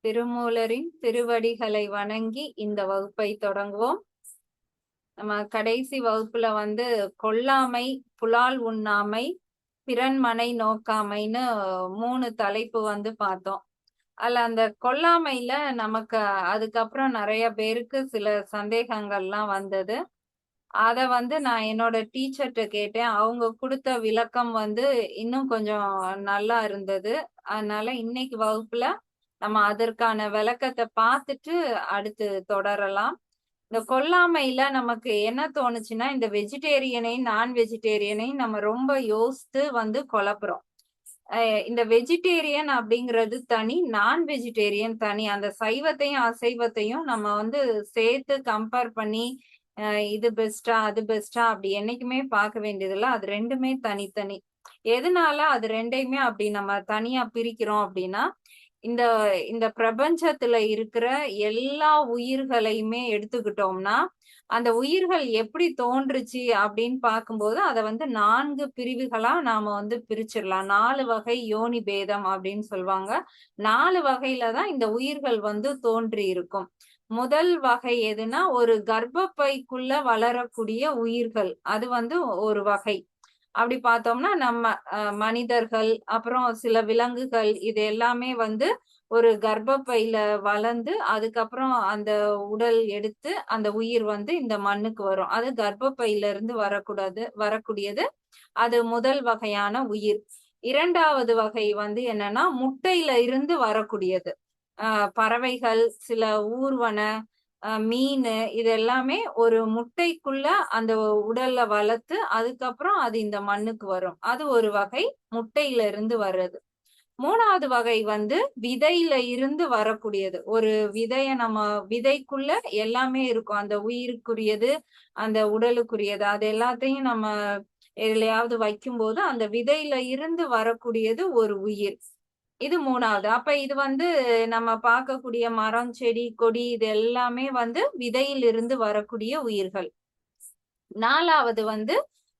திருமூலரின் திருவடிகளை வணங்கி இந்த வகுப்பை தொடங்குவோம். நம்ம கடைசி வகுப்புல கொல்லாமை, புலால் உண்ணாமை, பிறன்மனை நோக்காமைன்னு 3 தலைப்பு பார்த்தோம். அதுல அந்த கொல்லாமையில நமக்கு அதுக்கப்புறம் நிறைய பேருக்கு சில சந்தேகங்கள்லாம் வந்தது. அத நான் என்னோட டீச்சர்ட்ட கேட்டேன். அவங்க கொடுத்த விளக்கம் இன்னும் கொஞ்சம் நல்லா இருந்தது. அதனால இன்னைக்கு வகுப்புல நம்ம அதற்கான விளக்கத்தை பார்த்துட்டு அடுத்து தொடரலாம். இந்த கொல்லாமையில நமக்கு என்ன தோணுச்சுன்னா, இந்த வெஜிடேரியனையும் நான் வெஜிடேரியனையும் நம்ம ரொம்ப யோசித்து குழப்புறோம். இந்த வெஜிடேரியன் அப்படிங்கிறது தனி, நான் வெஜிடேரியன் தனி. அந்த சைவத்தையும் அசைவத்தையும் நம்ம சேர்த்து கம்பேர் பண்ணி இது பெஸ்டா அது பெஸ்டா அப்படி என்னைக்குமே பார்க்க வேண்டியதில்லை. அது ரெண்டுமே தனித்தனி. எதனால அது ரெண்டையுமே அப்படி நம்ம தனியா பிரிக்கிறோம் அப்படின்னா, இந்த இந்த பிரபஞ்சத்துல இருக்கிற எல்லா உயிர்களையுமே எடுத்துக்கிட்டோம்னா, அந்த உயிர்கள் எப்படி தோன்றுச்சு அப்படின்னு பார்க்கும்போது அதை 4 பிரிவுகளா நாம பிரிச்சிடலாம். 4 வகை யோனி பேதம் அப்படின்னு சொல்லுவாங்க. 4 வகையில தான் இந்த உயிர்கள் தோன்றி இருக்கும். முதல் வகை எதுனா, ஒரு கர்ப்பப்பைக்குள்ள வளரக்கூடிய உயிர்கள். அது ஒரு வகை. அப்படி பார்த்தோம்னா நம்ம மனிதர்கள், அப்புறம் சில விலங்குகள், இது எல்லாமே ஒரு கர்ப்பப்பையில வளர்ந்து அதுக்கப்புறம் அந்த உடல் எடுத்து அந்த உயிர் இந்த மண்ணுக்கு வரும். அது கர்ப்பப்பையில இருந்து வரக்கூடியது. அது முதல் வகையான உயிர். இரண்டாவது வகை என்னன்னா, முட்டையில இருந்து வரக்கூடியது. பறவைகள், சில ஊர்வன, மீன், இது எல்லாமே ஒரு முட்டைக்குள்ள அந்த உடல்ல வளர்த்து அதுக்கப்புறம் அது இந்த மண்ணுக்கு வரும். அது ஒரு வகை, முட்டையில இருந்து வர்றது. மூணாவது வகை விதையில இருந்து வரக்கூடியது. ஒரு விதைய நம்ம விதைக்குள்ள எல்லாமே இருக்கும். அந்த உயிருக்குரியது, அந்த உடலுக்குரியது, அது எல்லாத்தையும் நம்ம எதுலயாவது வைக்கும்போது அந்த விதையில இருந்து வரக்கூடியது ஒரு உயிர். இது மூணாவது. அப்ப இது நம்ம பார்க்கக்கூடிய மரம், செடி, கொடி, இது எல்லாமே விதையிலிருந்து வரக்கூடிய உயிர்கள். நாலாவது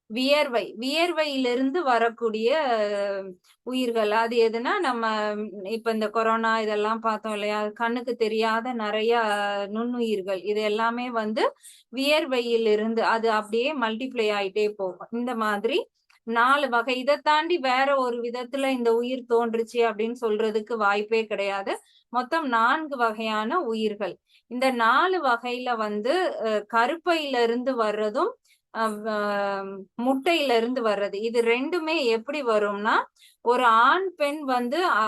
வியர்வை, வியர்வையிலிருந்து வரக்கூடிய உயிர்கள். அது எதுனா, நம்ம இப்ப இந்த கொரோனா இதெல்லாம் பார்த்தோம் இல்லையா, கண்ணுக்கு தெரியாத நிறைய நுண்ணுயிர்கள், இது எல்லாமே வியர்வையிலிருந்து அது அப்படியே மல்டிப்ளை ஆயிட்டே போகும். இந்த மாதிரி 4 வகை. இதை தாண்டி வேற ஒரு விதத்துல இந்த உயிர் தோன்றுச்சு அப்படின்னு சொல்றதுக்கு வாய்ப்பே கிடையாது. மொத்தம் 4 வகையான உயிர்கள். இந்த 4 வகையில கருப்பையில இருந்து வர்றதும் முட்டையில இருந்து வர்றது, இது ரெண்டுமே எப்படி வரும்னா, ஒரு ஆண் பெண்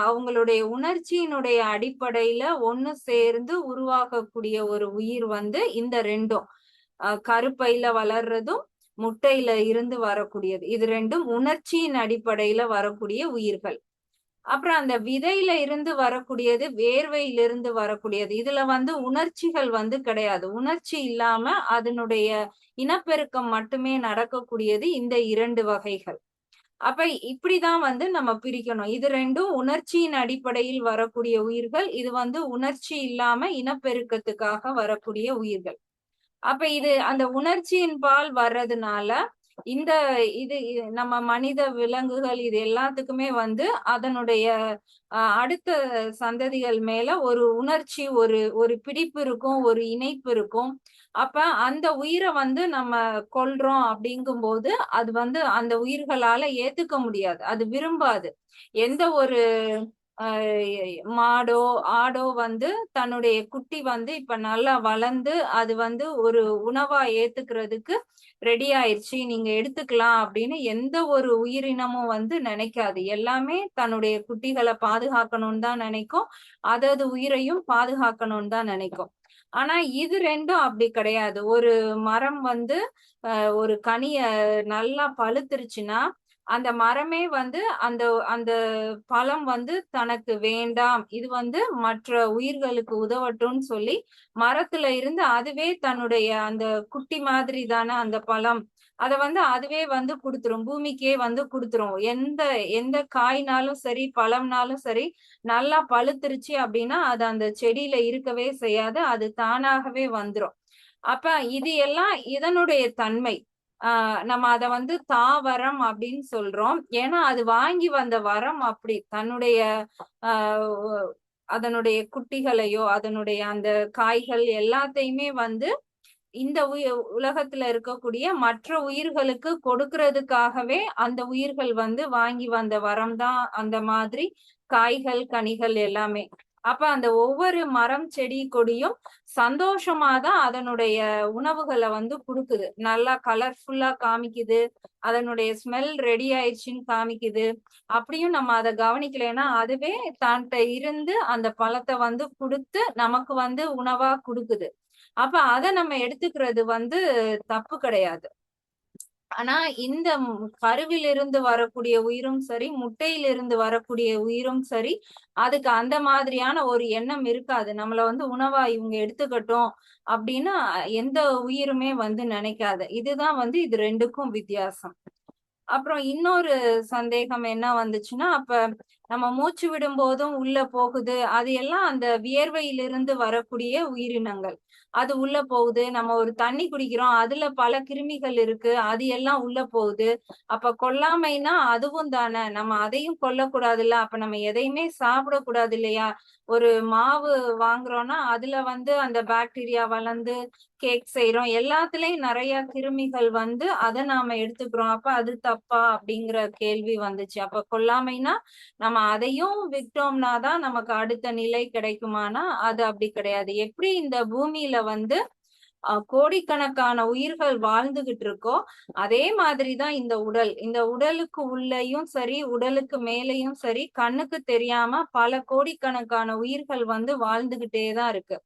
அவங்களுடைய உணர்ச்சியினுடைய அடிப்படையில ஒண்ணு சேர்ந்து உருவாகக்கூடிய ஒரு உயிர் இந்த ரெண்டும், கருப்பையில வளர்றதும் முட்டையில இருந்து வரக்கூடியது. இது ரெண்டும் உணர்ச்சியின் அடிப்படையில வரக்கூடிய உயிர்கள். அப்புறம் அந்த விதையில இருந்து வரக்கூடியது, வேர்வையிலிருந்து வரக்கூடியது. இதுல உணர்ச்சிகள் கிடையாது. உணர்ச்சி இல்லாம அதனுடைய இனப்பெருக்கம் மட்டுமே நடக்கக்கூடியது இந்த 2 வகைகள். அப்ப இப்படிதான் நம்ம பிரிக்கணும். இது ரெண்டும் உணர்ச்சியின் அடிப்படையில் வரக்கூடிய உயிர்கள். இது உணர்ச்சி இல்லாம இனப்பெருக்கத்துக்காக வரக்கூடிய உயிர்கள். அப்ப இது அந்த உணர்ச்சியின் பால் வர்றதுனால இந்த இது நம்ம மனித, விலங்குகள், இது எல்லாத்துக்குமே அதனுடைய அடுத்த சந்ததிகள் மேல ஒரு உணர்ச்சி, ஒரு பிடிப்பு இருக்கும், ஒரு இணைப்பு இருக்கும். அப்ப அந்த உயிரை நம்ம கொல்றோம் அப்படிங்கும்போது அது அந்த உயிர்களால ஏத்துக்க முடியாது. அது விரும்பாது. எந்த ஒரு மாடோ ஆடோ தன்னுடைய குட்டி இப்ப நல்லா வளர்ந்து அது ஒரு உணவா ஏத்துக்கிறதுக்கு ரெடி ஆயிடுச்சு, நீங்க எடுத்துக்கலாம் அப்படின்னு எந்த ஒரு உயிரினமும் நினைக்காது. எல்லாமே தன்னுடைய குட்டிகளை பாதுகாக்கணும்னு தான் நினைக்கும். அதது உயிரையும் பாதுகாக்கணும்னு தான் நினைக்கும். ஆனா இது ரெண்டும் அப்படி கிடையாது. ஒரு மரம் ஒரு கனிய நல்லா பழுத்துருச்சுன்னா அந்த மரமே அந்த அந்த பழம் தனக்கு வேண்டாம், இது மற்ற உயிர்களுக்கு உதவட்டும்னு சொல்லி மரத்துல இருந்து அதுவே தன்னுடைய அந்த குட்டி மாதிரி தானே அந்த பழம், அத அதுவே கொடுத்துரும், பூமிக்கே கொடுத்துரும். எந்த காய்னாலும் சரி, பழம்னாலும் சரி, நல்லா பழுத்துருச்சு அப்படின்னா அது அந்த செடியில இருக்கவே செய்யாது, அது தானாகவே வந்துரும். அப்ப இது எல்லாம் இதனுடைய தன்மை. நம்ம அத தாவரம் அப்படின்னு சொல்றோம். ஏன்னா அது வாங்கி வந்த வரம் அப்படி தன்னுடைய அதனுடைய குட்டிகளையோ அதனுடைய அந்த காய்கள் எல்லாத்தையுமே வந்து இந்த உலகத்துல இருக்கக்கூடிய மற்ற உயிர்களுக்கு கொடுக்கறதுக்காகவே அந்த உயிர்கள் வந்து வாங்கி வந்த வரம் தான் அந்த மாதிரி காய்கள் கனிகள் எல்லாமே. அப்ப அந்த ஒவ்வொரு மரம் செடி கொடியும் சந்தோஷமாதான் அதனுடைய உணவுகளை வந்து கொடுக்குது. நல்லா கலர்ஃபுல்லா காமிக்குது, அதனுடைய ஸ்மெல் ரெடி ஆயிடுச்சுன்னு காமிக்குது. அப்படியும் நம்ம அதை கவனிக்கலைன்னா அதுவே தான்கிட்ட இருந்து அந்த பழத்தை வந்து கொடுத்து நமக்கு வந்து உணவா கொடுக்குது. அப்ப அதை நம்ம எடுத்துக்கிறது வந்து தப்பு கிடையாது. ஆனா இந்த கருவிலிருந்து வரக்கூடிய உயிரும் சரி, முட்டையிலிருந்து வரக்கூடிய உயிரும் சரி, அதுக்கு அந்த மாதிரியான ஒரு எண்ணம் இருக்காது. நம்மள வந்து உணவா இவங்க எடுத்துக்கட்டும் அப்படின்னு எந்த உயிருமே வந்து நினைக்காது. இதுதான் வந்து இது ரெண்டுக்கும் வித்தியாசம். அப்புறம் இன்னொரு சந்தேகம் என்ன வந்துச்சுன்னா, அப்ப நம்ம மூச்சு விடும் போதும் உள்ள போகுது, அது எல்லாம் அந்த வியர்வையிலிருந்து வரக்கூடிய உயிரினங்கள். அது உள்ள போகுது. நம்ம ஒரு தண்ணி குடிக்கிறோம், அதுல பல கிருமிகள் இருக்கு, அது எல்லாம் உள்ள போகுது. அப்ப கொல்லாமைனா அதுவும் தானே, நம்ம அதையும் கொல்லக்கூடாதுல்ல. அப்ப நம்ம எதையுமே சாப்பிடக்கூடாது இல்லையா? ஒரு மாவு வாங்குறோம்னா அதுல வந்து அந்த பாக்டீரியா வளர்ந்து கேக் செய்யறோம், எல்லாத்துலயும் நிறைய கிருமிகள் வந்து அதை நாம எடுத்துக்கிறோம். அப்ப அது தப்பா அப்படிங்கிற கேள்வி வந்துச்சு. அப்ப கொல்லாமைனா நம்ம அதையும் விட்டோம்னா தான் நமக்கு அடுத்த நிலை கிடைக்குமானா அது அப்படி கிடையாது. எப்படி இந்த பூமியில வந்து கோடிக்கணக்கான உயிர்கள் வாழ்ந்துகிட்டு இருக்கோ அதே மாதிரிதான் இந்த உடல். இந்த உடலுக்கு உள்ளேயும் சரி, உடலுக்கு மேலேயும் சரி, கண்ணுக்கு தெரியாம பல கோடிக்கணக்கான உயிர்கள் வந்து வாழ்ந்துகிட்டேதான் இருக்கு.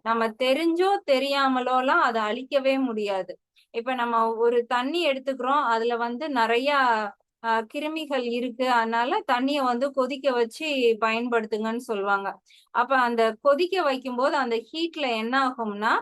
நம்ம தெரிஞ்சோ தெரியாமலோலாம் அதை அழிக்கவே முடியாது. இப்ப நம்ம ஒரு தண்ணி எடுத்துக்கிறோம், அதுல வந்து நிறைய கிருமிகள் இருக்கு, அதனால தண்ணிய வந்து கொதிக்க வச்சு பயன்படுத்துங்கன்னு சொல்லுவாங்க. அப்ப அந்த கொதிக்க வைக்கும் போது அந்த ஹீட்ல என்ன ஆகும்னா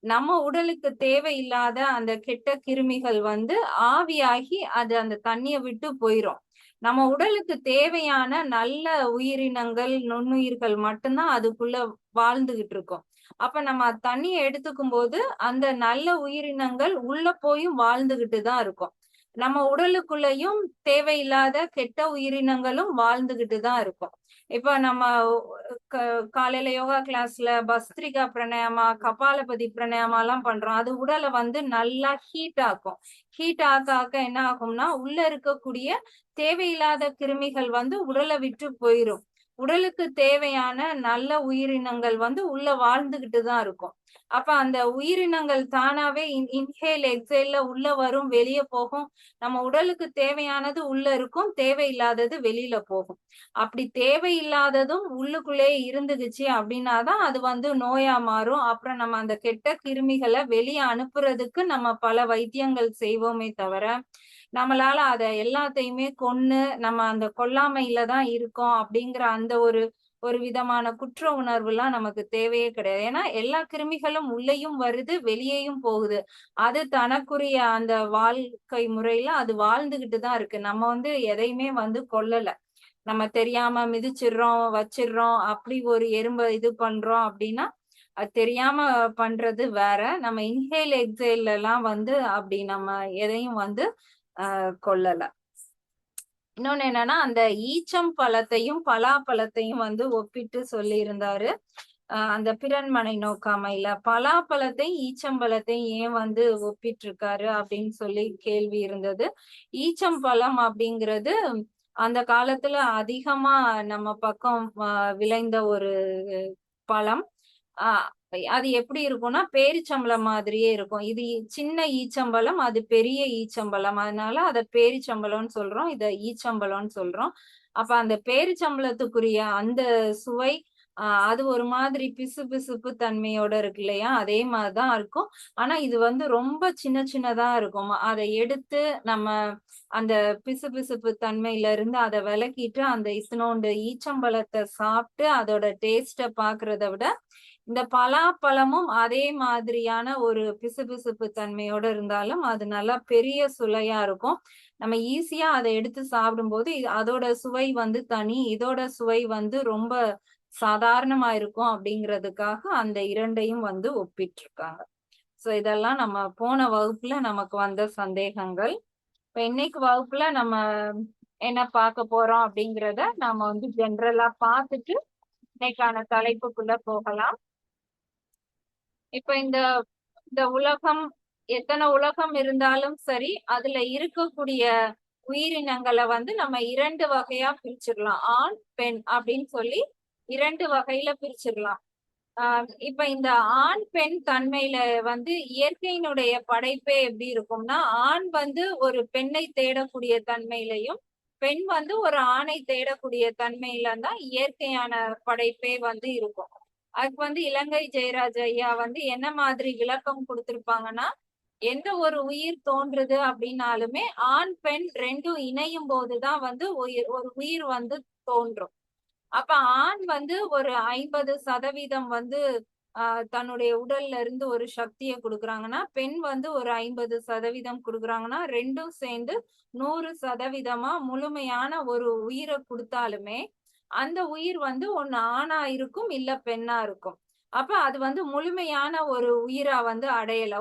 நம்ம உடலுக்கு தேவையில்லாத அந்த கெட்ட கிருமிகள் வந்து ஆவியாகி அது அந்த தண்ணிய விட்டு போயிரும். நம்ம உடலுக்கு தேவையான நல்ல உயிரினங்கள் நுண்ணுயிர்கள் மட்டும்தான் அதுக்குள்ள வாழ்ந்துகிட்டு இருக்கும். அப்ப நம்ம தண்ணியை எடுத்துக்கும் போது அந்த நல்ல உயிரினங்கள் உள்ள போயும் வாழ்ந்துகிட்டு தான் இருக்கும். நம்ம உடலுக்குள்ளயும் தேவையில்லாத கெட்ட உயிரினங்களும் வாழ்ந்துகிட்டு தான் இருக்கும். இப்ப நம்ம காலையில யோகா கிளாஸ்ல பஸ்திரிகா பிராணாயாமா, கபாலபதி பிராணாயாமா எல்லாம் பண்றோம். அது உடலை வந்து நல்லா ஹீட் ஆக்கும். ஹீட் ஆக்க ஆக்க என்ன ஆகும்னா உள்ள இருக்கக்கூடிய தேவையில்லாத கிருமிகள் வந்து உடலை விட்டு போயிரும். உடலுக்கு தேவையான நல்ல உயிரினங்கள் வந்து உள்ள வாழ்ந்துகிட்டு தான் இருக்கும். அப்ப அந்த உயிரினங்கள் தானாவே இன்ஹேல் எக்ஸேல்ல உள்ள வரும், வெளியே போகும். நம்ம உடலுக்கு தேவையானது உள்ள இருக்கும், தேவையில்லாதது வெளியில போகும். அப்படி தேவையில்லாததும் உள்ளுக்குள்ளே இருந்துக்குச்சு அப்படின்னாதான் அது வந்து நோயா மாறும். அப்புறம் நம்ம அந்த கெட்ட கிருமிகளை வெளியே அனுப்புறதுக்கு நம்ம பல வைத்தியங்கள் செய்வோமே தவிர நம்மளால அத எல்லாத்தையுமே கொன்னு நம்ம அந்த கொல்லாமையில தான் இருக்கோம் அப்படிங்கிற அந்த ஒரு விதமான குற்ற உணர்வு எல்லாம் நமக்கு தேவையே கிடையாது. ஏன்னா எல்லா கிருமிகளும் உள்ளேயும் வருது, வெளியேயும் போகுது. அது தனக்குரிய அந்த வாழ்க்கை முறையில அது வாழ்ந்துகிட்டு தான் இருக்கு. நம்ம வந்து எதையுமே வந்து கொல்லல. நம்ம தெரியாம மிதிச்சிடுறோம், வச்சிடுறோம், அப்படி ஒரு எறும்ப இது பண்றோம் அப்படின்னா அது தெரியாம பண்றது வேற. நம்ம இன்ஹேல் எக்ஸேல் எல்லாம் வந்து அப்படி நம்ம எதையும் வந்து கொல்லல. இன்னொன்னு என்னன்னா அந்த ஈச்சம் பழத்தையும் பலாப்பழத்தையும் வந்து ஒப்பிட்டு சொல்லி இருந்தாரு. அந்த பிறன்மனை நோக்காமையில பலாப்பழத்தை ஈச்சம்பழத்தை ஏன் வந்து ஒப்பிட்டு இருக்காரு அப்படின்னு சொல்லி கேள்வி இருந்தது. ஈச்சம்பழம் அப்படிங்கிறது அந்த காலத்துல அதிகமா நம்ம பக்கம் விளைந்த ஒரு பழம். அது எப்படி இருக்கும்னா பேரிச்சம்பழம் மாதிரியே இருக்கும். இது சின்ன ஈச்சம்பழம், அது பெரிய ஈச்சம்பழம், அதனால அத பேரிச்சம்பழம்னு சொல்றோம், இத ஈச்சம்பழம்னு சொல்றோம். அப்ப அந்த பேரிச்சம்பழத்துக்குரிய அந்த சுவை அது ஒரு மாதிரி பிசு பிசுப்பு தன்மையோட இருக்கு இல்லையா, அதே மாதிரிதான் இருக்கும். ஆனா இது வந்து ரொம்ப சின்ன சின்னதா இருக்கும். அதை எடுத்து நம்ம அந்த பிசு பிசுப்பு தன்மையில இருந்து அதை விலக்கிட்டு அந்த இத்தினோண்டு ஈச்சம்பழத்தை சாப்பிட்டு அதோட டேஸ்ட பாக்குறத விட இந்த பலாப்பழமும் அதே மாதிரியான ஒரு பிசுபிசுப்பு தன்மையோட இருந்தாலும் அது நல்லா பெரிய சுளையா இருக்கும். நம்ம ஈஸியா அதை எடுத்து சாப்பிடும்போது அதோட சுவை வந்து தனி, இதோட சுவை வந்து ரொம்ப சாதாரணமா இருக்கும் அப்படிங்கிறதுக்காக அந்த இரண்டையும் வந்து ஒப்பிட்டிருக்காங்க. சோ இதெல்லாம் நம்ம போன வகுப்புல நமக்கு வந்த சந்தேகங்கள். இப்ப இன்னைக்கு வகுப்புல நம்ம என்ன பார்க்க போறோம் அப்படிங்கிறத நாம வந்து ஜென்ரலா பார்த்துட்டு இன்னைக்கான தலைப்புக்குள்ள போகலாம். இப்ப இந்த இந்த உலகம் எத்தனை உலகம் இருந்தாலும் சரி, அதுல இருக்கக்கூடிய உயிரினங்களை வந்து நம்ம 2 வகையா பிரிச்சிடலாம். ஆண், பெண் அப்படின்னு சொல்லி 2 வகையில பிரிச்சிடலாம். இப்ப இந்த ஆண் பெண் தன்மையில வந்து இயற்கையினுடைய படைப்பே எப்படி இருக்கும்னா, ஆண் வந்து ஒரு பெண்ணை தேடக்கூடிய தன்மையிலையும், பெண் வந்து ஒரு ஆணை தேடக்கூடிய தன்மையில தான் இயற்கையான படைப்பே வந்து இருக்கும். அதுக்கு வந்து இலங்கை ஜெயராஜ் ஐயா வந்து என்ன மாதிரி விளக்கம் கொடுத்திருப்பாங்கன்னா, எந்த ஒரு உயிர் தோன்றுது அப்படின்னாலுமே ஆண் பெண் ரெண்டும் இணையும் போதுதான் வந்து ஒரு உயிர் வந்து தோன்றும். அப்ப ஆண் வந்து ஒரு 50% வந்து தன்னுடைய உடல்ல இருந்து ஒரு சக்தியை கொடுக்குறாங்கன்னா, பெண் வந்து ஒரு 50% கொடுக்குறாங்கன்னா, ரெண்டும் சேர்ந்து 100% முழுமையான ஒரு உயிரை கொடுத்தாலுமே அந்த உயிர் வந்து ஒண்ணு ஆணா இருக்கும், இல்ல பெண்ணா இருக்கும். அப்ப அது வந்து முழுமையான ஒரு உயிரா வந்து அடையல.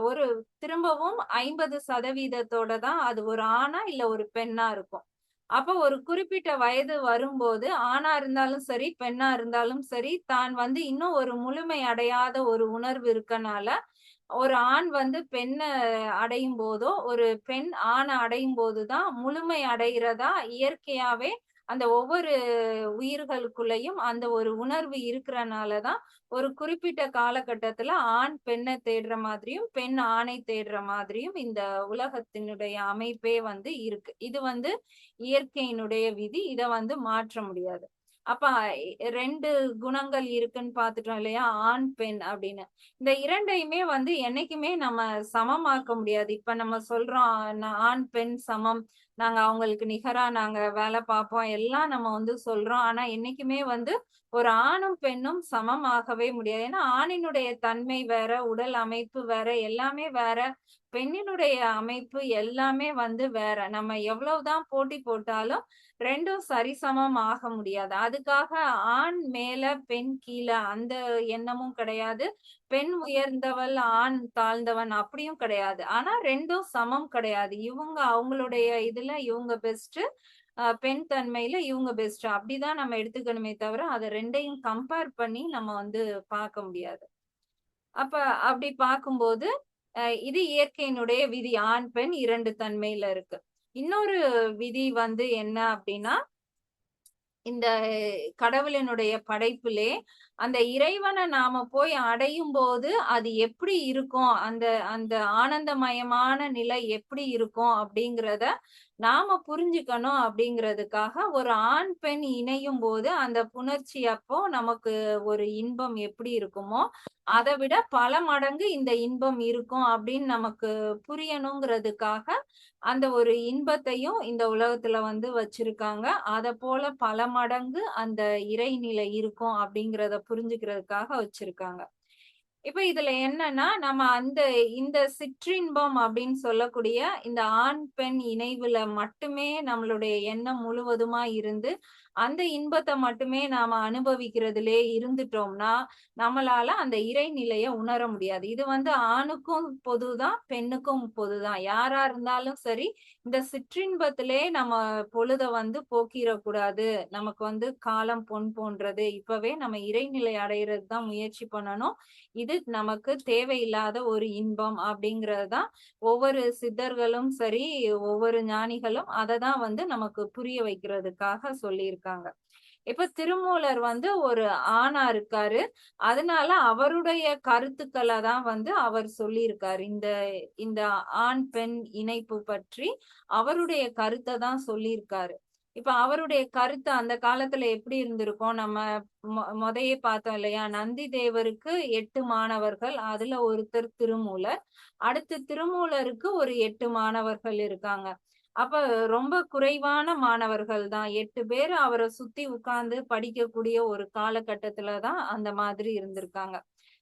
திரும்பவும் 50% தான் அது ஒரு ஆணா இல்ல ஒரு பெண்ணா இருக்கும். அப்ப ஒரு குறிப்பிட்ட வயது வரும்போது ஆணா இருந்தாலும் சரி, பெண்ணா இருந்தாலும் சரி, தான் வந்து இன்னும் ஒரு முழுமை அடையாத ஒரு உணர்வு இருக்கனால, ஒரு ஆண் வந்து பெண்ண அடையும் போதோ, ஒரு பெண் ஆண அடையும் போதுதான் முழுமை அடைகிறதா இயற்கையாவே அந்த ஒவ்வொரு உயிர்களுக்குள்ளயும் அந்த ஒரு உணர்வு இருக்கிறனாலதான் ஒரு குறிப்பிட்ட காலகட்டத்துல ஆண் பெண்ணை தேடுற மாதிரியும், பெண் ஆணை தேடுற மாதிரியும் இந்த உலகத்தினுடைய அமைப்பே வந்து இருக்கு. இது வந்து இயற்கையினுடைய விதி. இத வந்து மாற்ற முடியாது. அப்ப 2 குணங்கள் இருக்குன்னு பாத்துட்டோம் இல்லையா? ஆண், பெண் அப்படின்னு. இந்த 2யுமே வந்து என்னைக்குமே நம்ம சமமாக்க முடியாது. இப்ப நம்ம சொல்றோம் ஆண், பெண் சமம். நாங்க அவங்களுக்கு நிகரா நாங்க வேலை பார்ப்போம். எல்லாம் நம்ம வந்து சொல்றோம். ஆனா என்னைக்குமே வந்து ஒரு ஆணும், பெண்ணும் சமமாகவே முடியாது. ஏன்னா ஆணினுடைய தன்மை வேற, உடல் அமைப்பு வேற, எல்லாமே வேற. பெண்ணினுடைய அமைப்பு எல்லாமே வந்து வேற. நம்ம எவ்வளவுதான் போட்டி போட்டாலும் 2ம் சரிசமம் ஆக முடியாது. அதுக்காக ஆண் மேல, பெண் கீழ அந்த எண்ணமும் கிடையாது. பெண் உயர்ந்தவள், ஆண் தாழ்ந்தவன் அப்படியும் கிடையாது. ஆனா 2ம் சமம் கிடையாது. இவங்க அவங்களுடைய இதுல இவங்க பெஸ்ட், பெண் தன்மையில இவங்க பெஸ்ட். அப்படிதான் நம்ம எடுத்துக்கணுமே தவிர, அத 2யும் கம்பேர் பண்ணி நம்ம வந்து பார்க்க முடியாது. அப்ப அப்படி பார்க்கும்போது, இது இயற்கையினுடைய விதி. ஆண், பெண் 2 தன்மையில இருக்கு. இன்னொரு விதி வந்து என்ன அப்படின்னா, இந்த கடவுளினுடைய படைப்பிலே அந்த இறைவனை நாம போய் அடையும் போது அது எப்படி இருக்கும், அந்த அந்த ஆனந்தமயமான நிலை எப்படி இருக்கும் அப்படிங்கிறத நாம புரிஞ்சுக்கணும். அப்படிங்கிறதுக்காக ஒரு ஆண் பெண் இணையும் போது அந்த புணர்ச்சி அப்போ நமக்கு ஒரு இன்பம் எப்படி இருக்குமோ அதை விட பல மடங்கு இந்த இன்பம் இருக்கும் அப்படின்னு நமக்கு புரியணுங்கிறதுக்காக அந்த ஒரு இன்பத்தையும் இந்த உலகத்துல வந்து வச்சிருக்காங்க. அத போல பல மடங்கு அந்த இறைநிலை இருக்கும் அப்படிங்கிறத புரிஞ்சுக்கிறதுக்காக வச்சிருக்காங்க. இப்ப இதுல என்னன்னா, நம்ம இந்த சிற்றின்பம் அப்படின்னு சொல்லக்கூடிய இந்த ஆண், பெண் இணைவுல மட்டுமே நம்மளுடைய எண்ணம் முழுவதுமா இருந்து, அந்த இன்பத்தை மட்டுமே நாம அனுபவிக்கிறதிலே இருந்துட்டோம்னா, நம்மளால அந்த இறைநிலைய உணர முடியாது. இது வந்து ஆணுக்கும் பொதுதான், பெண்ணுக்கும் பொதுதான். யாரா இருந்தாலும் சரி, இந்த சிற்றின்பத்திலே நம்ம பொழுத வந்து போக்கிரக்கூடாது. நமக்கு வந்து காலம் பொன் போன்றது. இப்பவே நம்ம இறைநிலை அடையறது தான் முயற்சி பண்ணணும். இது நமக்கு தேவையில்லாத ஒரு இன்பம் அப்படிங்கிறது தான் ஒவ்வொரு சித்தர்களும் சரி, ஒவ்வொரு ஞானிகளும் அததான் வந்து நமக்கு புரிய வைக்கிறதுக்காக சொல்லியிருக்காங்க. இப்ப திருமூலர் வந்து ஒரு ஆணா இருக்காரு. அதனால அவருடைய கருத்துக்களை தான் வந்து அவர் சொல்லியிருக்காரு. இந்த இந்த ஆண் பெண் இணைப்பு பற்றி அவருடைய கருத்தை தான் சொல்லியிருக்காரு. இப்ப அவருடைய கருத்து அந்த காலத்துல எப்படி இருந்திருக்கும், நம்ம முதையே பார்த்தோம் இல்லையா? நந்தி தேவருக்கு 8 மாணவர்கள், அதுல ஒருத்தர் திருமூலர். அடுத்து திருமூலருக்கு ஒரு 8 மாணவர்கள் இருக்காங்க. அப்ப ரொம்ப குறைவான மாணவர்கள் தான். 8 பேர் அவரை சுத்தி உட்கார்ந்து படிக்கக்கூடிய ஒரு காலகட்டத்துல தான் அந்த மாதிரி இருந்திருக்காங்க.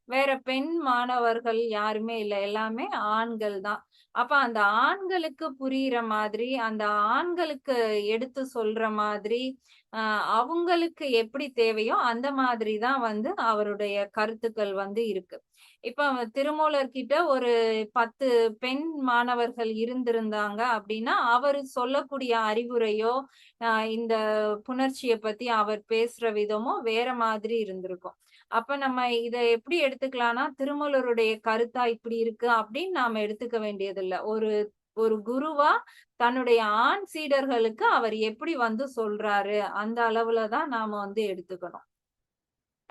வேற பெண் மாணவர்கள் யாருமே இல்ல. எல்லாமே ஆண்கள் தான். அப்ப அந்த ஆண்களுக்கு புரியிற மாதிரி, அந்த ஆண்களுக்கு எடுத்து சொல்ற மாதிரி, அவங்களுக்கு எப்படி தேவையோ அந்த மாதிரி தான் வந்து அவருடைய கருத்துக்கள் வந்து இருக்கு. இப்ப திருமூலர் கிட்ட ஒரு 10 பெண் மாணவர்கள் இருந்திருந்தாங்க அப்படின்னா, அவரு சொல்லக்கூடிய அறிவுரையோ, இந்த புணர்ச்சிய பத்தி அவர் பேசுற விதமோ வேற மாதிரி இருந்திருக்கும். அப்ப நம்ம இத எப்படி எடுத்துக்கலாம்னா, திருமூலருடைய கருத்தா இப்படி இருக்கு அப்படின்னு நாம எடுத்துக்க வேண்டியதில்ல. ஒரு ஒரு குருவா தன்னுடைய ஆண் சீடர்களுக்கு அவர் எப்படி வந்து சொல்றாரு, அந்த அளவுல தான் நாம வந்து எடுத்துக்கணும்.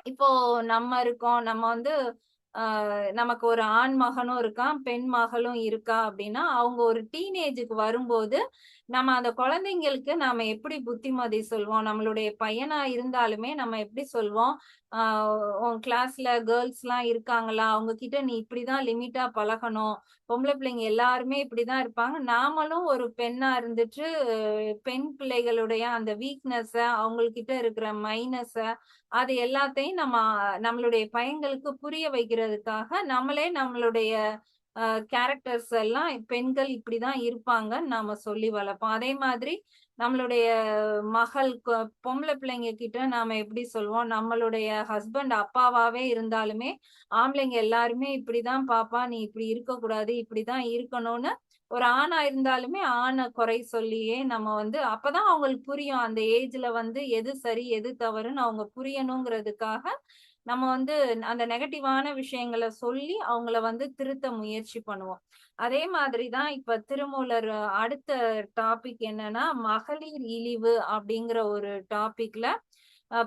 இப்போ நம்ம இருக்கோம். நம்ம வந்து நமக்கு ஒரு ஆண் மகனும் இருக்கான், பெண் மகளும் இருக்கா அப்படின்னா, அவங்க ஒரு டீனேஜுக்கு வரும்போது, நம்ம அந்த குழந்தைங்களுக்கு நாம எப்படி புத்திமதி சொல்வோம்? நம்மளுடைய பையனா இருந்தாலுமே நம்ம எப்படி சொல்வோம்? ஆ உன் கிளாஸ்ல கேர்ல்ஸ்லாம் இருக்காங்களா? அவங்க கிட்ட நீ இப்படிதான் லிமிட்டா பழகணும். பொம்பள பிள்ளைங்க எல்லாருமே இப்படிதான் இருப்பாங்க. நாமளும் ஒரு பெண்ணா இருந்துட்டு, பெண் பிள்ளைகளுடைய அந்த வீக்னஸ, அவங்கள்கிட்ட இருக்கிற மைனஸ அது எல்லாத்தையும் நம்மளுடைய பையன்களுக்கு புரிய வைக்கிறதுக்காக, நம்மளே நம்மளுடைய கேரக்டர்ஸ் எல்லாம் பெண்கள் இப்படிதான் இருப்பாங்கன்னு நாம சொல்லி வளர்ப்போம். அதே மாதிரி நம்மளுடைய மகள் பொம்பள பிள்ளைங்க கிட்ட நாம எப்படி சொல்வோம்? நம்மளுடைய ஹஸ்பண்ட் அப்பாவாவே இருந்தாலுமே, ஆம்பளைங்க எல்லாருமே இப்படிதான் பாப்பா, நீ இப்படி இருக்கக்கூடாது, இப்படிதான் இருக்கணும்னு ஒரு ஆணா இருந்தாலுமே ஆண குறை சொல்லியே நம்ம வந்து அப்பதான் அவங்களுக்கு புரியும். அந்த ஏஜ்ல வந்து எது சரி, எது தவறுன்னு அவங்க புரியணுங்கிறதுக்காக, நம்ம வந்து அந்த நெகட்டிவான விஷயங்கள சொல்லி அவங்கள வந்து திருத்த முயற்சி பண்ணுவோம். அதே மாதிரி தான் இப்ப திருமூலர் அடுத்த டாபிக் என்னன்னா, மகளிர் இழிவு அப்படிங்கிற ஒரு டாபிக்ல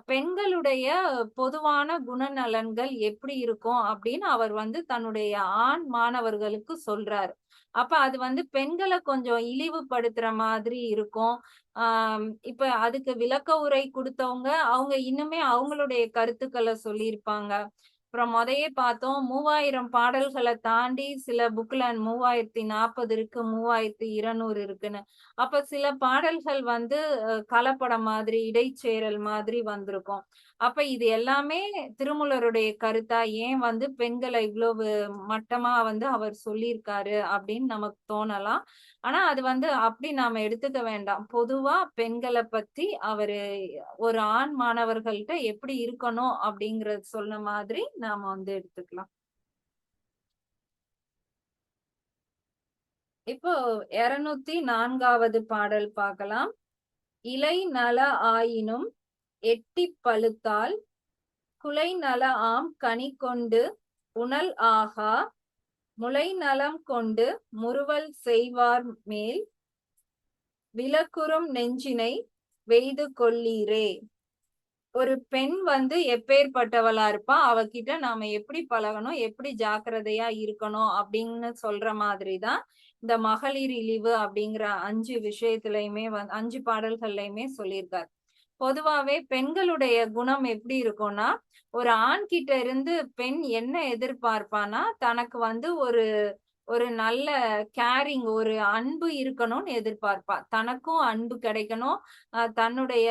பெண்களுடைய பொதுவான குணநலன்கள் எப்படி இருக்கும் அப்படின்னு அவர் வந்து தன்னுடைய ஆண் மாணவர்களுக்கு சொல்றாரு. அப்ப அது வந்து பெண்கள கொஞ்சம் இழிவுபடுத்துற மாதிரி இருக்கும். இப்ப அதுக்கு விளக்க உரை குடுத்தவங்க, அவங்க இன்னுமே அவங்களுடைய கருத்துக்கள சொல்லியிருப்பாங்க. அப்புறம் மொதயே பார்த்தோம் 3000 பாடல்கள தாண்டி சில புக்ல 3040 இருக்கு, 3200 இருக்குன்னு. அப்ப சில பாடல்கள் வந்து கலப்படம் மாதிரி, இடைச்சேரல் மாதிரி வந்திருக்கும். அப்ப இது எல்லாமே திருமூலருடைய கருத்தா? ஏன் வந்து பெண்கள இவ்வளவு மட்டமா வந்து அவர் சொல்லியிருக்காரு அப்படின்னு நமக்கு தோணலாம். ஆனா அது வந்து அப்படி நாம எடுத்துக்க வேண்டாம். பொதுவா பெண்கள பத்தி அவரு ஒரு ஆண் மாணவர்கள்ட்ட எப்படி இருக்கணும் அப்படிங்கறது சொன்ன மாதிரி நாம வந்து எடுத்துக்கலாம். இப்போ 204வது பாடல் பார்க்கலாம். இலை நல ஆயினும் எட்டிப் பழுத்தால் குலை நல ஆம் கனி கொண்டு உணல் ஆகா முலை நலம் கொண்டு முறுவல் செய்வார் மேல் விலக்குறும் நெஞ்சினை வெய்து கொள்ளீரே. ஒரு பெண் வந்து எப்பேர்ப்பட்டவளா இருப்பா, அவகிட்ட நாம எப்படி பழகணும், எப்படி ஜாக்கிரதையா இருக்கணும் அப்படின்னு சொல்ற மாதிரிதான் இந்த மகளிர் இழிவு அப்படிங்கிற 5 விஷயத்திலயுமே 5 பாடல்கள்லயுமே சொல்லியிருக்காரு. பொதுவாவே பெண்களுடைய குணம் எப்படி இருக்கும்னா, ஒரு ஆண் கிட்ட இருந்து பெண் என்ன எதிர்பார்ப்பான்னா, தனக்கு வந்து ஒரு ஒரு நல்ல கேரிங், ஒரு அன்பு இருக்கணும்னு எதிர்பார்ப்பா. தனக்கும் அன்பு கிடைக்கணும். தன்னுடைய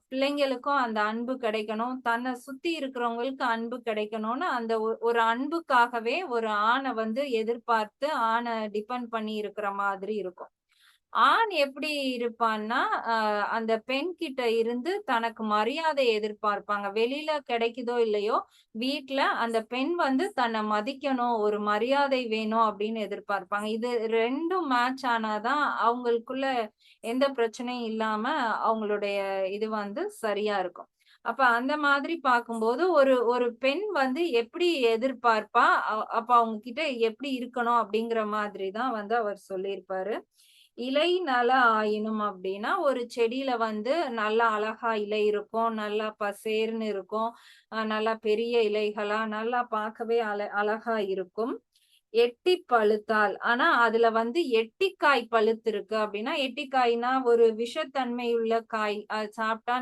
பிள்ளைங்களுக்கும் அந்த அன்பு கிடைக்கணும். தன்னை சுத்தி இருக்கிறவங்களுக்கு அன்பு கிடைக்கணும்னு அந்த ஒரு அன்புக்காகவே ஒரு ஆண வந்து எதிர்பார்த்து ஆண டிபெண்ட் பண்ணி இருக்கிற மாதிரி இருக்கும். ஆண் எப்படி இருப்பான்னா, அந்த பெண் கிட்ட இருந்து தனக்கு மரியாதை எதிர்பார்ப்பாங்க. வெளியில கிடைக்குதோ இல்லையோ, வீட்ல அந்த பெண் வந்து தன்னை மதிக்கணும், ஒரு மரியாதை வேணும் அப்படின்னு எதிர்பார்ப்பாங்க. இது 2ம் மேட்ச் ஆனாதான் அவங்களுக்குள்ள எந்த பிரச்சனையும் இல்லாம அவங்களுடைய இது வந்து சரியா இருக்கும். அப்ப அந்த மாதிரி பார்க்கும்போது ஒரு ஒரு பெண் வந்து எப்படி எதிர்பார்ப்பா, அப்ப அவங்க கிட்ட எப்படி இருக்கணும் அப்படிங்கிற மாதிரி தான் வந்து அவர் சொல்லியிருப்பாரு. இலை நல ஆயினும் அப்படின்னா, ஒரு செடியில வந்து நல்லா அழகா இலை இருக்கும். நல்லா பசேர்ன்னு இருக்கும். நல்லா பெரிய இலைகளா நல்லா பார்க்கவே அழகா இருக்கும். எட்டிப் பழுத்தால். ஆனா அதுல வந்து எட்டிக்காய் பழுத்திருக்கு அப்படின்னா, எட்டிக்காய்னா ஒரு விஷத்தன்மை உள்ள காய். அது சாப்பிட்டா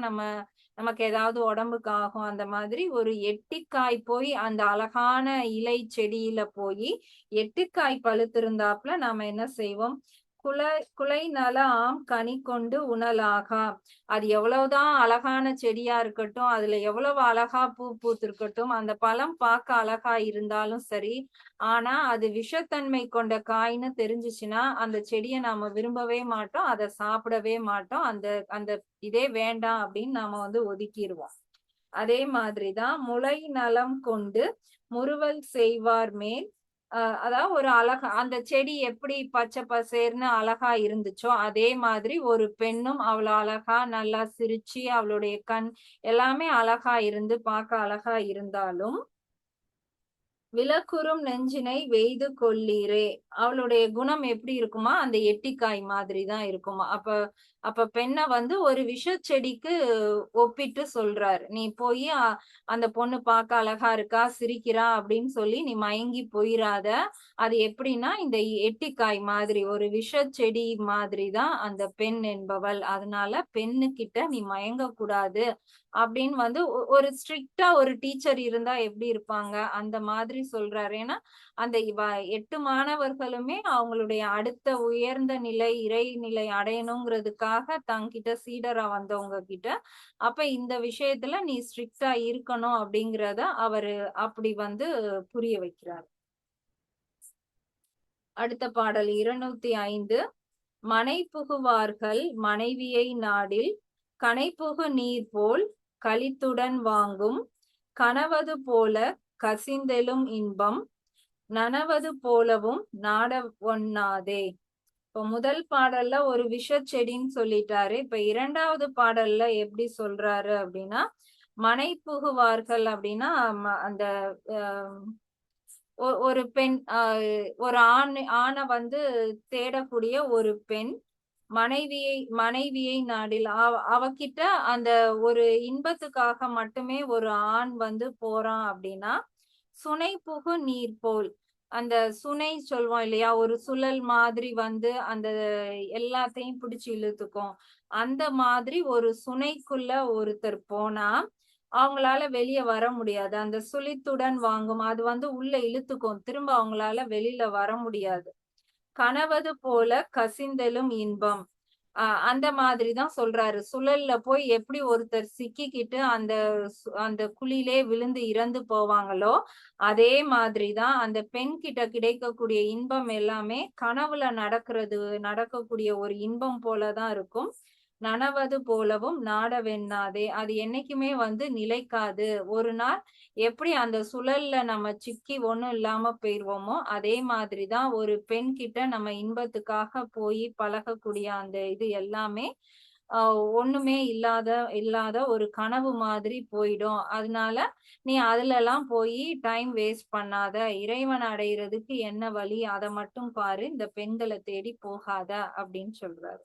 நமக்கு ஏதாவது உடம்புக்கு ஆகும். அந்த மாதிரி ஒரு எட்டிக்காய் போய் அந்த அழகான இலை செடியில போயி, எட்டிக்காய் பழுத்திருந்தாப்புல நாம என்ன செய்வோம்? குலை நல ஆம் கனி கொண்டு உணலாகா. அது எவ்வளவுதான் அழகான செடியா இருக்கட்டும், அதுல எவ்வளவு அழகா பூ பூத்திருக்கட்டும், அந்த பழம் பார்க்க அழகா இருந்தாலும் சரி, ஆனா அது விஷத்தன்மை கொண்ட காய்ன்னு தெரிஞ்சுச்சுன்னா, அந்த செடிய நாம விரும்பவே மாட்டோம். அத சாப்பிடவே மாட்டோம். அந்த அந்த இதே வேண்டாம் அப்படின்னு நாம வந்து ஒதுக்கிருவோம். அதே மாதிரிதான் முளை நலம் கொண்டு முறுவல் செய்வார் மேல். அதாவது ஒரு அழகா அந்த செடி எப்படி பச்சை பசேர்னு அழகா இருந்துச்சோ அதே மாதிரி ஒரு பெண்ணும் அவ்வளவு அழகா நல்லா சிரிச்சு அவளுடைய கண் எல்லாமே அழகா இருந்து பார்க்க அழகா இருந்தாலும் விலக்குறும் நெஞ்சினை வெய்து கொள்ளீரே. அவளுடைய குணம் எப்படி இருக்குமா, அந்த எட்டிக்காய் மாதிரி தான் இருக்குமா. அப்ப பெண்ணை வந்து ஒரு விஷச் செடிக்கு ஒப்பிட்டு சொல்றாரு. நீ போய் அந்த பொண்ணு பார்க்க அழகா இருக்கா, சிரிக்கிறா அப்படின்னு சொல்லி நீ மயங்கி போயிராத. அது எப்படின்னா இந்த எட்டிக்காய் மாதிரி ஒரு விஷச் செடி மாதிரி தான் அந்த பெண் என்பவள். அதனால பெண்ணு கிட்ட நீ மயங்க கூடாது அப்படின்னு வந்து ஒரு ஸ்ட்ரிக்டா ஒரு டீச்சர் இருந்தா எப்படி இருப்பாங்க அந்த மாதிரி சொல்றாரு. ஏன்னா அந்த 8 மாணவர்களுமே அவங்களுடைய அடுத்த உயர்ந்த நிலை இறைநிலை அடையணுங்கிறதுக்காக தங்கிட்ட சீடரா வந்தவங்க கிட்ட அப்ப இந்த விஷயத்துல நீ ஸ்ட்ரிக்டா இருக்கணும் அப்படிங்கிறத அவரு அப்படி வந்து புரிய வைக்கிறார். அடுத்த பாடல் 205. மனை புகுவார்கள் மனைவியை நாடில் கனைப்புகு நீர் போல் களித்துடன் வாங்கும் கனவது போல கசிந்தெழும் இன்பம் நனவது போலவும் நாட ஒண்ணாதே. இப்ப முதல் பாடல்ல ஒரு விஷச் செடின்னு சொல்லிட்டாரு. இப்ப இரண்டாவது பாடல்ல எப்படி சொல்றாரு அப்படின்னா மனை புகுவார்கள் அப்படின்னா அந்த ஒரு பெண் ஒரு ஆணை வந்து தேடக்கூடிய ஒரு பெண் மனைவியை நாடில் அவகிட்ட அந்த ஒரு இன்பத்துக்காக மட்டுமே ஒரு ஆண் வந்து போறான் அப்படின்னா சுனை புகு நீர் போல் அந்த சுனை சொல்வோம் இல்லையா, ஒரு சுழல் மாதிரி வந்து அந்த எல்லாத்தையும் பிடிச்சு இழுத்துக்கும். அந்த மாதிரி ஒரு சுனைக்குள்ள ஒருத்தர் போனா அவங்களால வெளிய வர முடியாது. அந்த சுழித்துடன் வாங்கும் அது வந்து உள்ள இழுத்துக்கும். திரும்ப அவங்களால வெளியில வர முடியாது. கனவது போல கசிந்தெழும் இன்பம். அந்த மாதிரிதான் சொல்றாரு. சுழல்ல போய் எப்படி ஒருத்தர் சிக்கிக்கிட்டு அந்த குழியிலே விழுந்து இறந்து போவாங்களோ அதே மாதிரிதான் அந்த பெண் கிட்ட கிடைக்கக்கூடிய இன்பம் எல்லாமே கனவுல நடக்கக்கூடிய ஒரு இன்பம் போலதான் இருக்கும். நனவது போலவும் நாட வெண்ணாதே. அது என்னைக்குமே வந்து நிலைக்காது. ஒரு நாள் எப்படி அந்த சுழல்ல நம்ம சிக்கி ஒண்ணும் இல்லாம போயிருவோமோ அதே மாதிரிதான் ஒரு பெண் கிட்ட நம்ம இன்பத்துக்காக போய் பழகக்கூடிய அந்த இது எல்லாமே ஒண்ணுமே இல்லாத ஒரு கனவு மாதிரி போயிடும். அதனால நீ அதுல எல்லாம் போய் டைம் வேஸ்ட் பண்ணாத. இறைவன் அடையிறதுக்கு என்ன வழி அதை மட்டும் பாரு. இந்த பெண்களை தேடி போகாத அப்படின்னு சொல்றாரு.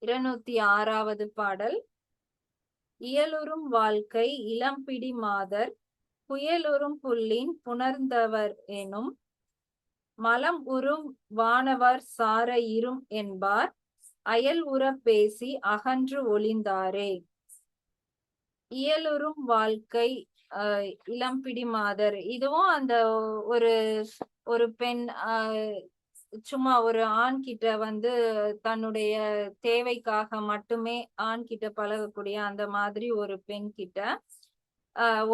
206வது பாடல். இயலுறும் வாழ்க்கை இளம்பிடி மாதர் புயலுறும் புல்லின் புணர்ந்தவர் எனும் மலம் உறும் வானவர் சார இரும் என்பார் அயல் உற பேசி அகன்று ஒளிந்தாரே. இயலுறும் வாழ்க்கை இளம்பிடி மாதர் இதுவும் அந்த ஒரு பெண் சும்மா ஒரு ஆண் கிட்ட வந்து தன்னுடைய தேவைக்காக மட்டுமே ஆண் கிட்ட பழகக்கூடிய அந்த மாதிரி ஒரு பெண் கிட்ட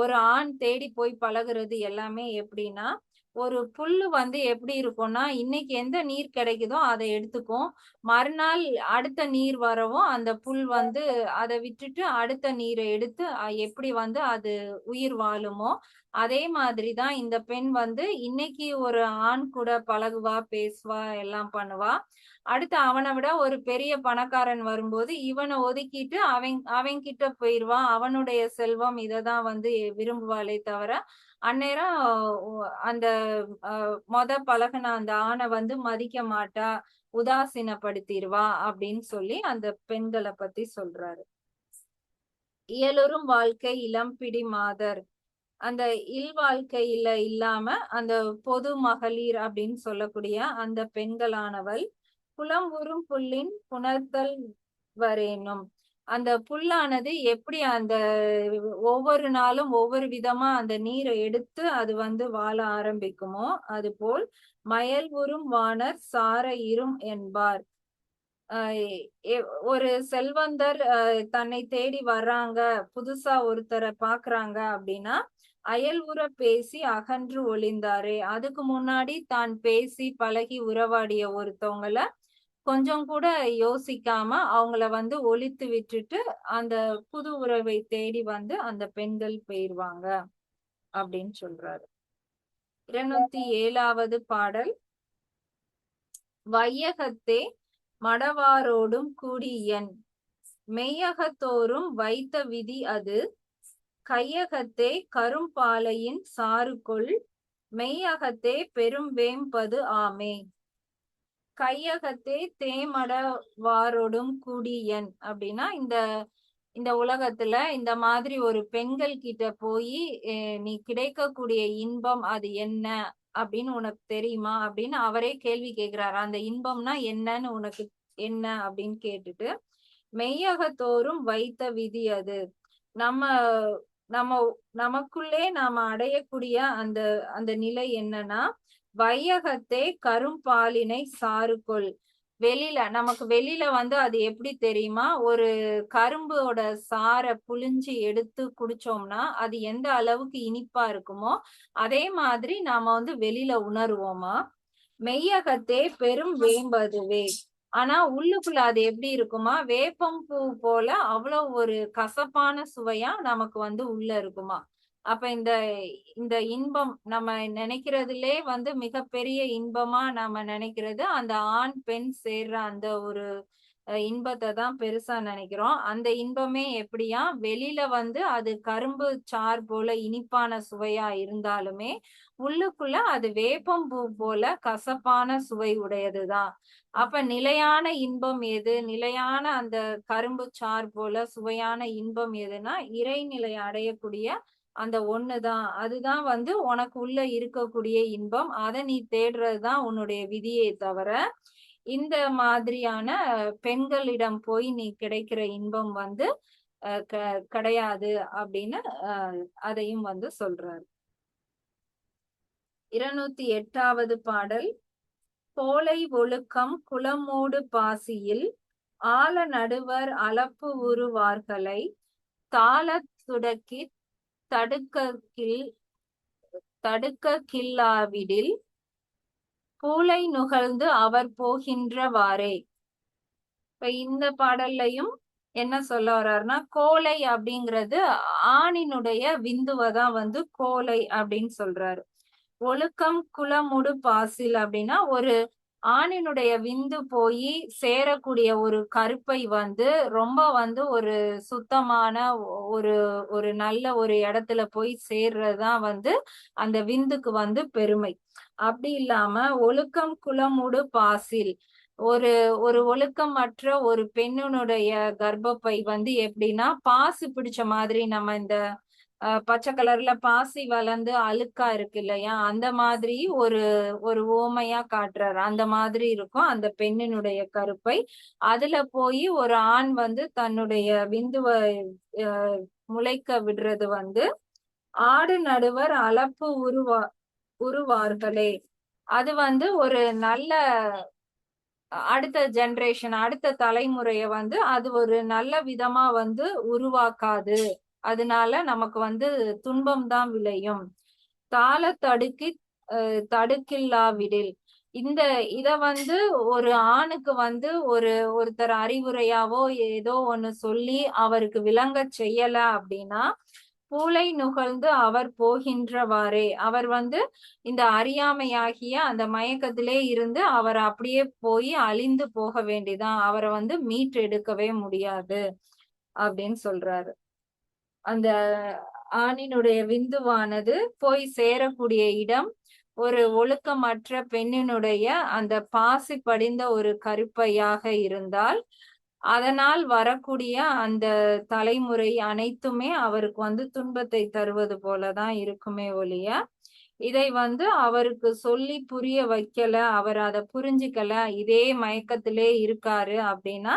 ஒரு ஆண் தேடி போய் பழகுறது எல்லாமே எப்படின்னா ஒரு புல்லு வந்து எப்படி இருக்கும்னா இன்னைக்கு எந்த நீர் கிடைக்குதோ அதை எடுத்துக்கும். மறுநாள் அடுத்த நீர் வரவும் அந்த புல் வந்து அதை விட்டுட்டு அடுத்த நீரை எடுத்து எப்படி வந்து அது உயிர் வாழுமோ அதே மாதிரிதான் இந்த பெண் வந்து இன்னைக்கு ஒரு ஆண் கூட பழகுவா, பேசுவா, எல்லாம் பண்ணுவா. அடுத்து அவனை விட ஒரு பெரிய பணக்காரன் வரும்போது இவனை ஒதுக்கிட்டு அவன் கிட்ட போயிருவான். அவனுடைய செல்வம் இததான் வந்து விரும்புவாளே தவிர அந்நேரம் அந்த பழகுன அந்த ஆணை வந்து மதிக்க மாட்டா, உதாசீனப்படுத்திடுவா அப்படின்னு சொல்லி அந்த பெண்களை பத்தி சொல்றாரு. இயலுறும் வாழ்க்கை இளம்பிடி மாதர் அந்த இல்வாழ்க்கையில இல்லாம அந்த பொது மகளிர் அப்படின்னு சொல்லக்கூடிய அந்த பெண்களானவள் புலம் உறும் புல்லின் புணர்த்தல் வரேனும் அந்த புல்லானது எப்படி அந்த ஒவ்வொரு நாளும் ஒவ்வொரு விதமா அந்த நீரை எடுத்து அது வந்து வாழ ஆரம்பிக்குமோ அது போல் மயல் உறும் வானர் சார இரும் என்பார். ஒரு செல்வந்தர் தன்னை தேடி வர்றாங்க, புதுசா ஒருத்தரை பாக்குறாங்க அப்படின்னா அயல் உற பேசி அகன்று ஒளிந்தாரே. அதுக்கு முன்னாடி தான் பேசி பழகி உறவாடிய ஒருத்தவங்கள கொஞ்சம் கூட யோசிக்காம அவங்கள வந்து ஒழித்து விட்டுட்டு அந்த புது உறவை தேடி வந்து அந்த பெண்கள் போயிருவாங்க அப்படின்னு சொல்றாரு. 207வது பாடல். வையகத்தே மடவாரோடும் கூடியன் மெய்யகத்தோறும் வைத்த விதி அது கையகத்தே கரும்பாலையின் சாறுகொள் மெய்யகத்தே பெரும் வேம்பது ஆமே. கையகத்தே தேமடவாரோடும் கூடியன் அப்படின்னா இந்த உலகத்துல இந்த மாதிரி ஒரு பெண்கள் கிட்ட போய் நீ கிடைக்கக்கூடிய இன்பம் அது என்ன அப்படின்னு உனக்கு தெரியுமா அப்படின்னு அவரே கேள்வி கேட்கிறாரு. அந்த இன்பம்னா என்னன்னு உனக்கு என்ன அப்படின்னு கேட்டுட்டு, மெய்யகத்தோறும் வைத்த விதி அது நம்ம நம்ம நமக்குள்ளே நாம அடையக்கூடிய அந்த அந்த நிலை என்னன்னா, வையகத்தே கரும்பாலினை சாறுகொள். நமக்கு வெளியில வந்து அது எப்படி தெரியுமா, ஒரு கரும்போட சாரை புழிஞ்சு எடுத்து குடிச்சோம்னா அது எந்த அளவுக்கு இனிப்பா இருக்குமோ அதே மாதிரி நாம வந்து வெளியில உணர்வோமா. மெய்யகத்தே பெரும் வேம்பதுவே. ஆனா உள்ளுக்குள்ள அது எப்படி இருக்குமா, வேப்பம் பூ போல அவ்வளவு ஒரு கசப்பான சுவையா நமக்கு வந்து உள்ள இருக்குமா. அப்ப இந்த இந்த இன்பம் நம்ம நினைக்கிறதுலே வந்து மிகப்பெரிய இன்பமா நாம நினைக்கிறது அந்த ஆண் பெண் சேர்ற அந்த ஒரு இன்பத்தை தான் பெருசா நினைக்கிறோம். அந்த இன்பமே எப்படியா, வெளியில வந்து அது கரும்பு சாறு போல இனிப்பான சுவையா இருந்தாலுமே உள்ளுக்குள்ள அது வேப்பம் பூ போல கசப்பான சுவை உடையதுதான். அப்ப நிலையான இன்பம் எது, நிலையான அந்த கரும்பு சாறு போல சுவையான இன்பம் எதுனா இறைநிலை அடையக்கூடிய அந்த ஒண்ணுதான். அதுதான் வந்து உனக்கு உள்ள இருக்கக்கூடிய இன்பம். அதை நீ தேடுறதுதான் உன்னுடைய விதியை தவிர இந்த மாதிரியான பெண்களிடம் போய் நீ கிடைக்கிற இன்பம் வந்து கிடையாது அப்படின்னு அதையும் வந்து சொல்றாரு. 208வது பாடல். கோலை ஒழுக்கம் குளமூடு பாசியில் ஆல நடுவர் அளப்பு உருவார்களை தாளத் துடக்கி தடுக்க கில்லாவிடில் பூளை நுகழ்ந்து அவர் போகின்றவாறே. இப்ப இந்த பாடல்லையும் என்ன சொல்ல வர்றாருன்னா, கோலை அப்படிங்கிறது ஆணினுடைய விந்துவதான் வந்து கோலை அப்படின்னு சொல்றாரு. ஒழுக்கம் குளமுடு பாசில் அப்படின்னா ஒரு ஆணினுடைய விந்து போய் சேரக்கூடிய ஒரு கருப்பை வந்து ரொம்ப வந்து ஒரு சுத்தமான ஒரு ஒரு நல்ல ஒரு இடத்துல போய் சேர்றதுதான் வந்து அந்த விந்துக்கு வந்து பெருமை. அப்படி இல்லாம ஒழுக்கம் குளமுடு பாசில் ஒரு ஒரு ஒழுக்கமற்ற ஒரு பெண்ணினுடைய கர்ப்பப்பை வந்து எப்படின்னா பாசி பிடிச்ச மாதிரி, நம்ம இந்த பச்சை கலர்ல பாசி வளர்ந்து அழுக்கா இருக்கு இல்லையா, அந்த மாதிரி ஒரு ஒரு ஓமையா காட்டுறாரு. அந்த மாதிரி இருக்கும் அந்த பெண்ணினுடைய கருப்பை. அதுல போய் ஒரு ஆண் வந்து தன்னுடைய விந்துவை முளைக்க விடுறது வந்து ஆடு நடுவர் அளப்பு உருவார்களே. அது வந்து ஒரு நல்ல அடுத்த ஜெனரேஷன் அடுத்த தலைமுறைய வந்து அது ஒரு நல்ல விதமா வந்து உருவாக்காது. அதனால நமக்கு வந்து துன்பம் தான் விளையும். தாள தடுக்கில்லாவிடில் இத வந்து ஒரு ஆணுக்கு வந்து ஒருத்தர் அறிவுரையாவோ ஏதோ ஒண்ணு சொல்லி அவருக்கு விளங்க செய்யல அப்படின்னா பூளை நுகழ்ந்து அவர் போகின்றவாறே, அவர் வந்து இந்த அறியாமையாகிய அந்த மயக்கத்திலே இருந்து அவர் அப்படியே போய் அழிந்து போக வேண்டிதான், அவரை வந்து மீட்டெடுக்கவே முடியாது அப்படின்னு சொல்றாரு. அந்த ஆணினுடைய விந்துவானது போய் சேரக்கூடிய இடம் ஒரு ஒழுக்கமற்ற பெண்ணினுடைய அந்த பாசி படிந்த ஒரு கருப்பையாக இருந்தால் அதனால் வரக்கூடிய அந்த தலைமுறை அனைத்துமே அவருக்கு வந்து துன்பத்தை தருவது போலதான் இருக்குமே ஒழிய, இதை வந்து அவருக்கு சொல்லி புரிய வைக்கல, அவர் அதை புரிஞ்சுக்கல, இதே மயக்கத்திலே இருக்காரு அப்படின்னா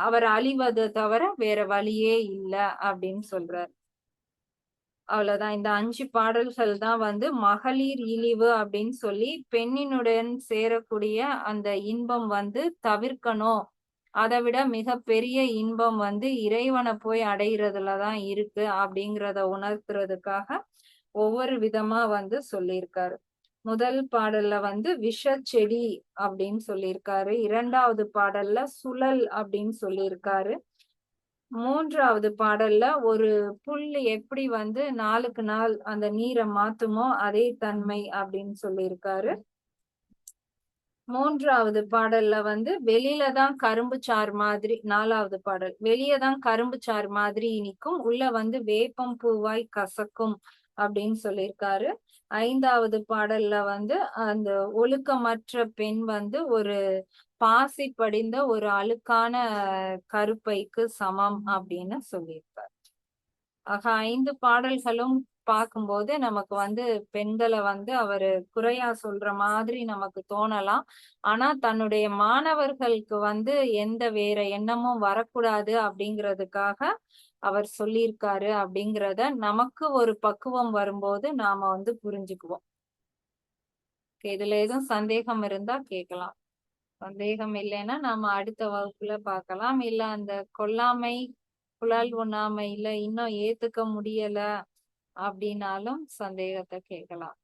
அவர் அழிவதை தவிர வேற வழியே இல்லை அப்படின்னு சொல்றார். அவ்வளவுதான். இந்த 5 பாடல்கள் தான் வந்து மகளிர் இழிவு அப்படின்னு சொல்லி பெண்ணினுடன் சேரக்கூடிய அந்த இன்பம் வந்து தவிர்க்கணும். அதை விட மிக பெரிய இன்பம் வந்து இறைவனை போய் அடைகிறதுலதான் இருக்கு அப்படிங்கிறத உணர்த்துறதுக்காக ஒவ்வொரு விதமா வந்து சொல்லியிருக்காரு. முதல் பாடல்ல வந்து விஷச்செடி அப்படின்னு சொல்லியிருக்காரு. 2வது பாடல்ல சுழல் அப்படின்னு சொல்லியிருக்காரு. 3வது பாடல்ல ஒரு புல் எப்படி வந்து நாளுக்கு நாள் அந்த நீரை மாத்துமோ அதே தன்மை அப்படின்னு சொல்லியிருக்காரு. 3வது பாடல்ல வந்து வெளியில தான் கரும்பு சாறு மாதிரி, 4வது பாடல் வெளியே தான் கரும்பு சாறு மாதிரி இனிக்கும், உள்ள வந்து வேப்பம் பூவாய் கசக்கும் அப்படின்னு சொல்லியிருக்காரு. 5வது பாடல்ல வந்து அந்த ஒழுக்கமற்ற பெண் வந்து ஒரு பாசி படிந்த ஒரு அழுக்கான கருப்பைக்கு சமம் அப்படின்னு சொல்லியிருக்காரு. ஆக 5 பாடல்களும் பார்க்கும்போது நமக்கு வந்து பெண்களை வந்து அவரு குறையா சொல்ற மாதிரி நமக்கு தோணலாம். ஆனா தன்னுடைய மாணவர்களுக்கு வந்து எந்த வேற எண்ணமும் வரக்கூடாது அப்படிங்கிறதுக்காக அவர் சொல்லியிருக்காரு அப்படிங்கிறத நமக்கு ஒரு பக்குவம் வரும்போது நாம வந்து புரிஞ்சுக்குவோம். இதுல எதுவும் சந்தேகம் இருந்தா கேட்கலாம். சந்தேகம் இல்லைன்னா நாம அடுத்த வகுப்புல பார்க்கலாம். இல்ல அந்த கொல்லாமை புலால் உண்ணாமையில இன்னும் ஏத்துக்க முடியல அப்படின்னாலும் சந்தேகத்தை கேட்கலாம்.